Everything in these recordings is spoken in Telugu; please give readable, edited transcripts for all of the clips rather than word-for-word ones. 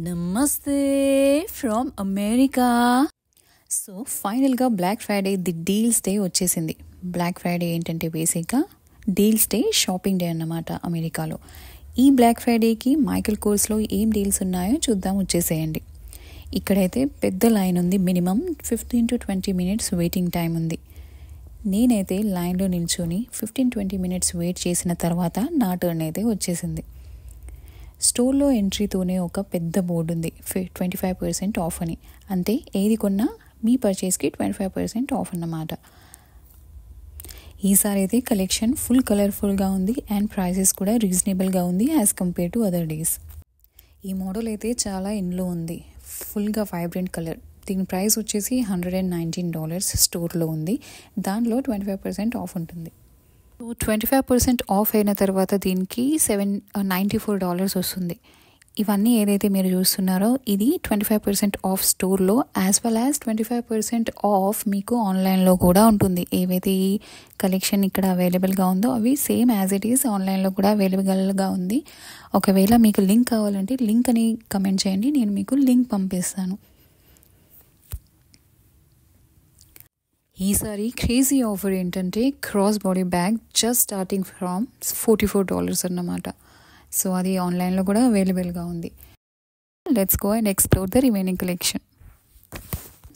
నమస్తే ఫ్రమ్ అమెరికా. సో ఫైనల్గా Black Friday the deals day వచ్చేసింది. బ్లాక్ ఫ్రైడే ఏంటంటే బేసిక్గా డీల్స్ డే, షాపింగ్ డే అన్నమాట అమెరికాలో. ఈ బ్లాక్ ఫ్రైడేకి మైకల్ కోర్స్లో ఏం డీల్స్ ఉన్నాయో చూద్దాం, వచ్చేసేయండి. ఇక్కడైతే పెద్ద లైన్ ఉంది, minimum 15 to 20 minutes waiting time ఉంది. నేనైతే లైన్లో నిల్చొని 15-20 minutes వెయిట్ చేసిన తర్వాత నా టర్న్ అయితే వచ్చేసింది. స్టోర్లో ఎంట్రీతోనే ఒక పెద్ద బోర్డు ఉంది, 25% ఆఫ్ అని. అంటే ఏది కొన్నా మీ పర్చేస్కి 25% ఆఫ్ అన్నమాట. ఈసారి అయితే కలెక్షన్ ఫుల్ కలర్ఫుల్గా ఉంది అండ్ ప్రైజెస్ కూడా రీజనబుల్గా ఉంది as compare to other days. ఈ మోడల్ అయితే చాలా ఇన్లో ఉంది, ఫుల్గా వైబ్రెంట్ కలర్. దీని ప్రైస్ వచ్చేసి $119 స్టోర్లో ఉంది. దానిలో 25% ఆఫ్ ఉంటుంది. 25% ఆఫ్ అయిన తర్వాత దీనికి $794 వస్తుంది. ఇవన్నీ ఏదైతే మీరు చూస్తున్నారో ఇది 25% ఆఫ్ స్టోర్లో, యాజ్ వెల్ యాజ్ 25% ఆఫ్ మీకు ఆన్లైన్లో కూడా ఉంటుంది. ఏవైతే ఈ కలెక్షన్ ఇక్కడ అవైలబుల్గా ఉందో అవి సేమ్ యాజ్ ఇట్ ఈస్ ఆన్లైన్లో కూడా అవైలబుల్గా ఉంది. ఒకవేళ మీకు లింక్ కావాలంటే లింక్ అని కమెంట్ చేయండి, నేను మీకు లింక్ పంపిస్తాను. ఈసారి క్రేజీ ఆఫర్ ఏంటంటే cross body bag just starting from $44 అన్నమాట. సో అది ఆన్లైన్లో కూడా అవైలబుల్గా ఉంది. Let's go and explore the remaining collection.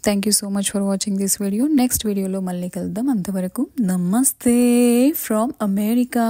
Thank you so much for watching this video. Next వీడియోలో మళ్ళీ కలుద్దాం. అంతవరకు నమస్తే ఫ్రమ్ అమెరికా.